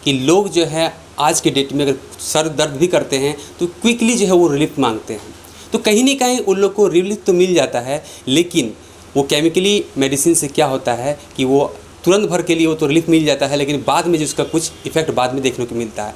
कि लोग जो है आज के डेट में अगर सर दर्द भी करते हैं तो क्विकली जो है वो रिलीफ मांगते हैं। तो कहीं ना कहीं उन लोग को रिलीफ तो मिल जाता है, लेकिन वो केमिकली मेडिसिन से क्या होता है कि वो तुरंत भर के लिए वो तो रिलीफ मिल जाता है, लेकिन बाद में जो उसका कुछ इफ़ेक्ट बाद में देखने को मिलता है।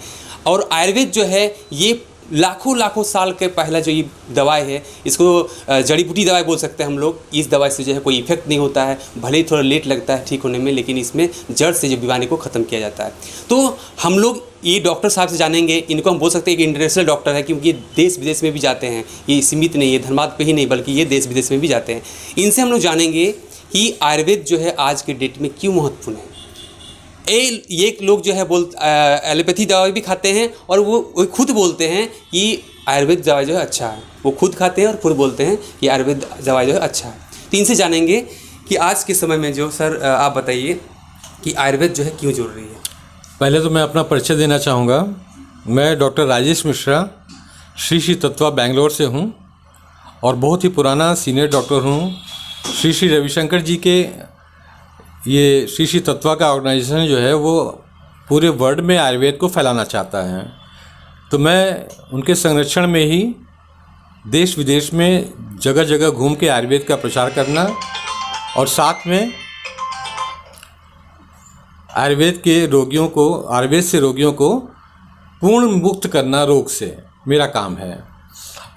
और आयुर्वेद जो है ये लाखों लाखों साल के पहला जो ये दवाई है, इसको जड़ी बूटी दवाई बोल सकते हैं हम लोग। इस दवाई से जो है कोई इफेक्ट नहीं होता है, भले ही थोड़ा लेट लगता है ठीक होने में, लेकिन इसमें जड़ से जो बीमारी को ख़त्म किया जाता है। तो हम लोग ये डॉक्टर साहब से जानेंगे, इनको हम बोल सकते हैं कि इंटरनेशनल डॉक्टर है, क्योंकि ये देश विदेश में भी जाते हैं, ये सीमित नहीं है धनबाद पे ही नहीं बल्कि ये देश विदेश में भी जाते हैं। इनसे हम लोग जानेंगे कि आयुर्वेद जो है आज के डेट में क्यों महत्वपूर्ण है। ये लोग जो है एलोपैथी दवाई भी खाते हैं और वो खुद बोलते हैं कि आयुर्वेद दवाई जो है अच्छा है। वो खुद खाते हैं और खुद बोलते हैं कि आयुर्वेद दवाई जो है अच्छा है। तो इनसे जानेंगे कि आज के समय में जो सर आप बताइए कि आयुर्वेद जो है क्यों जरूरी है। पहले तो मैं अपना परिचय देना चाहूँगा। मैं डॉक्टर राजेश मिश्रा श्री श्री तत्वा बेंगलोर से हूँ और बहुत ही पुराना सीनियर डॉक्टर हूँ। श्री श्री रविशंकर जी के ये श्री श्री तत्वा का ऑर्गेनाइजेशन जो है वो पूरे वर्ल्ड में आयुर्वेद को फैलाना चाहता है। तो मैं उनके संरक्षण में ही देश विदेश में जगह जगह घूम के आयुर्वेद का प्रचार करना और साथ में आयुर्वेद से रोगियों को पूर्ण मुक्त करना रोग से मेरा काम है।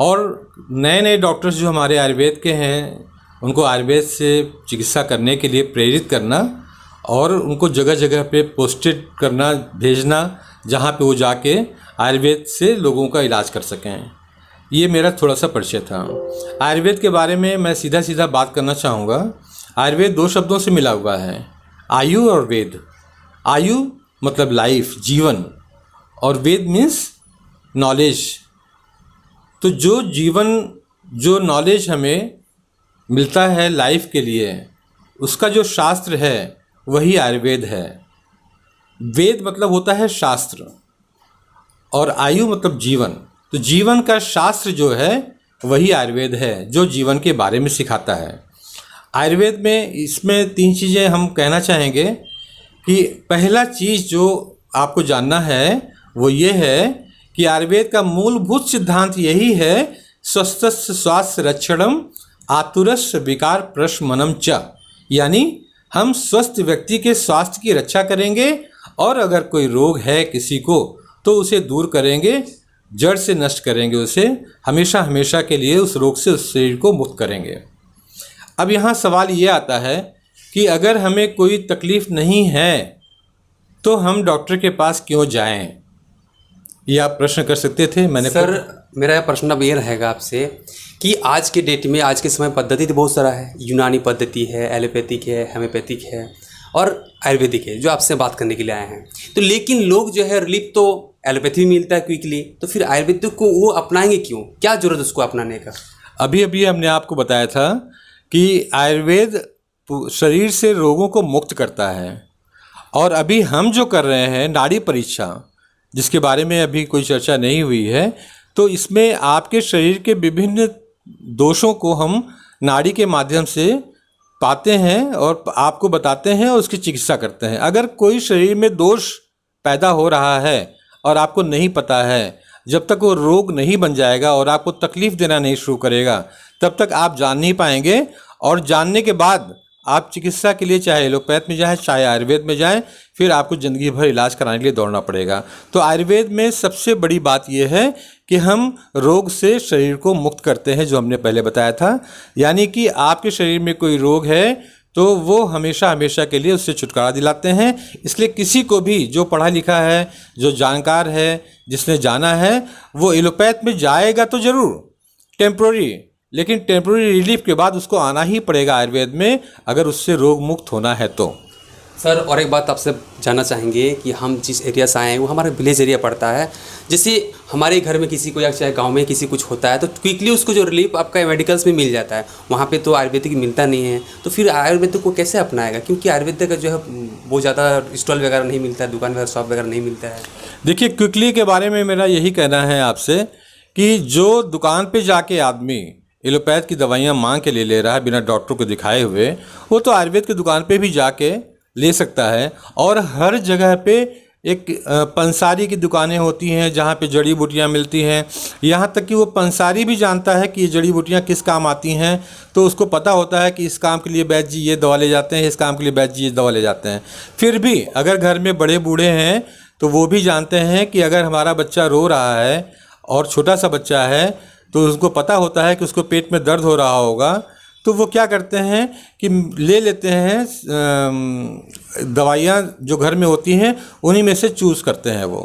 और नए नए डॉक्टर्स जो हमारे आयुर्वेद के हैं उनको आयुर्वेद से चिकित्सा करने के लिए प्रेरित करना और उनको जगह जगह पे पोस्टेड करना, भेजना, जहाँ पे वो जाके आयुर्वेद से लोगों का इलाज कर सकें। ये मेरा थोड़ा सा परिचय था। आयुर्वेद के बारे में मैं सीधा सीधा बात करना चाहूँगा। आयुर्वेद दो शब्दों से मिला हुआ है, आयु और वेद। आयु मतलब लाइफ, जीवन, और वेद मीन्स नॉलेज। तो जो नॉलेज हमें मिलता है लाइफ के लिए, उसका जो शास्त्र है वही आयुर्वेद है। वेद मतलब होता है शास्त्र और आयु मतलब जीवन। तो जीवन का शास्त्र जो है वही आयुर्वेद है, जो जीवन के बारे में सिखाता है। आयुर्वेद में इसमें 3 चीज़ें हम कहना चाहेंगे कि पहला चीज़ जो आपको जानना है वो ये है कि आयुर्वेद का मूलभूत सिद्धांत यही है, स्वस्थस्य स्वास्थ्य रक्षणम आतुरस्य विकार प्रशमनम च, यानी हम स्वस्थ व्यक्ति के स्वास्थ्य की रक्षा करेंगे और अगर कोई रोग है किसी को तो उसे दूर करेंगे, जड़ से नष्ट करेंगे, उसे हमेशा हमेशा के लिए उस रोग से उस शरीर को मुक्त करेंगे। अब यहाँ सवाल ये आता है कि अगर हमें कोई तकलीफ़ नहीं है तो हम डॉक्टर के पास क्यों जाएं? ये आप प्रश्न कर सकते थे। मैंने सर मेरा प्रश्न अब ये रहेगा आपसे कि आज के डेट में, आज के समय पद्धति तो बहुत सारा है, यूनानी पद्धति है, एलोपैथिक है, होम्योपैथिक है और आयुर्वेदिक है, जो आपसे बात करने के लिए आए हैं। तो लेकिन लोग जो है रिलीफ तो एलोपैथी में मिलता है क्विकली, तो फिर आयुर्वेदिक को वो अपनाएंगे क्यों? क्या जरूरत उसको अपनाने का? अभी हमने आपको बताया था कि आयुर्वेद शरीर से रोगों को मुक्त करता है। और अभी हम जो कर रहे हैं नाड़ी परीक्षा, जिसके बारे में अभी कोई चर्चा नहीं हुई है, तो इसमें आपके शरीर के विभिन्न दोषों को हम नाड़ी के माध्यम से पाते हैं और आपको बताते हैं और उसकी चिकित्सा करते हैं। अगर कोई शरीर में दोष पैदा हो रहा है और आपको नहीं पता है, जब तक वो रोग नहीं बन जाएगा और आपको तकलीफ़ देना नहीं शुरू करेगा, तब तक आप जान नहीं पाएंगे। और जानने के बाद आप चिकित्सा के लिए चाहे एलोपैथ में जाएं, चाहे आयुर्वेद में जाएं, फिर आपको ज़िंदगी भर इलाज कराने के लिए दौड़ना पड़ेगा। तो आयुर्वेद में सबसे बड़ी बात यह है कि हम रोग से शरीर को मुक्त करते हैं, जो हमने पहले बताया था। यानी कि आपके शरीर में कोई रोग है तो वो हमेशा हमेशा के लिए उससे छुटकारा दिलाते हैं। इसलिए किसी को भी जो पढ़ा लिखा है, जो जानकार है, जिसने जाना है, वो एलोपैथ में जाएगा तो ज़रूर टेम्प्रोरी, लेकिन टेम्प्रोरी रिलीफ के बाद उसको आना ही पड़ेगा आयुर्वेद में, अगर उससे रोग मुक्त होना है तो। सर और एक बात आपसे जानना चाहेंगे कि हम जिस एरिया से आए हैं वो हमारा विलेज एरिया पड़ता है। जैसे हमारे घर में किसी को या चाहे गांव में किसी कुछ होता है तो क्विकली उसको जो रिलीफ आपका मेडिकल्स में मिल जाता है, वहाँ पे तो आयुर्वेदिक मिलता नहीं है। तो फिर आयुर्वेदिक को कैसे अपनाएगा? क्योंकि आयुर्वेदिक का जो है बहुत ज़्यादा स्टॉल वगैरह नहीं मिलता है, दुकान वगैरह शॉप वगैरह नहीं मिलता है। देखिए, क्विकली के बारे में मेरा यही कहना है आपसे कि जो दुकान पर जाके आदमी एलोपैथ की दवाइयाँ मांग के ले रहा है बिना डॉक्टर को दिखाए हुए, वो तो आयुर्वेद की दुकान पे भी जाके ले सकता है। और हर जगह पे एक पंसारी की दुकानें होती हैं जहाँ पे जड़ी बूटियाँ मिलती हैं। यहाँ तक कि वो पंसारी भी जानता है कि ये जड़ी बूटियाँ किस काम आती हैं, तो उसको पता होता है कि इस काम के लिए वैद्य जी ये दवा ले जाते हैं, इस काम के लिए वैद्य जी ये दवा ले जाते हैं। फिर भी अगर घर में बड़े बूढ़े हैं तो वो भी जानते हैं कि अगर हमारा बच्चा रो रहा है और छोटा सा बच्चा है तो उसको पता होता है कि उसको पेट में दर्द हो रहा होगा, तो वो क्या करते हैं कि ले लेते हैं दवाइयाँ जो घर में होती हैं उन्हीं में से चूज़ करते हैं वो।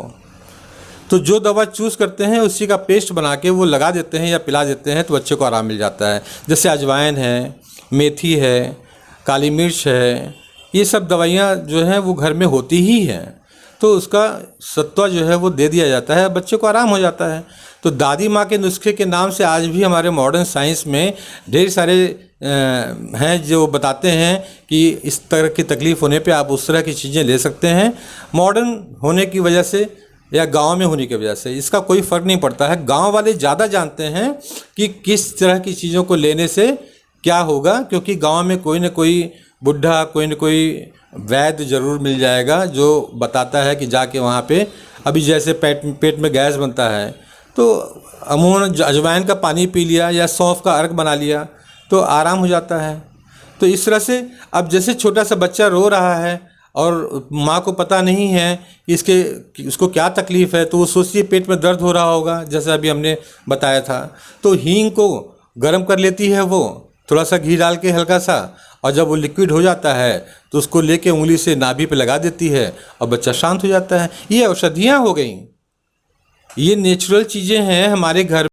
तो जो दवा चूज़ करते हैं उसी का पेस्ट बना के वो लगा देते हैं या पिला देते हैं तो बच्चे को आराम मिल जाता है। जैसे अजवाइन है, मेथी है, काली मिर्च है, ये सब दवाइयाँ जो हैं वो घर में होती ही हैं, तो उसका सत्वा जो है वो दे दिया जाता है, बच्चे को आराम हो जाता है। तो दादी माँ के नुस्खे के नाम से आज भी हमारे मॉडर्न साइंस में ढेर सारे हैं जो बताते हैं कि इस तरह की तकलीफ़ होने पे आप उस तरह की चीज़ें ले सकते हैं। मॉडर्न होने की वजह से या गांव में होने की वजह से इसका कोई फ़र्क नहीं पड़ता है। गांव वाले ज़्यादा जानते हैं कि किस तरह की चीज़ों को लेने से क्या होगा, क्योंकि गांव में कोई न कोई बुढ़ा, कोई न कोई वैद्य ज़रूर मिल जाएगा जो बताता है कि जाके वहाँ पे, अभी जैसे पेट में गैस बनता है तो अमूमन अजवाइन का पानी पी लिया या सौंफ का अर्क बना लिया तो आराम हो जाता है। तो इस तरह से अब जैसे छोटा सा बच्चा रो रहा है और माँ को पता नहीं है कि उसको क्या तकलीफ़ है, तो वो सोचती है पेट में दर्द हो रहा होगा, जैसे अभी हमने बताया था। तो हींग को गर्म कर लेती है वो, थोड़ा सा घी डाल के हल्का सा, और जब वो लिक्विड हो जाता है तो उसको लेके उंगली से नाभि पे लगा देती है और बच्चा शांत हो जाता है। ये औषधियाँ हो गई, ये नेचुरल चीज़ें हैं हमारे घर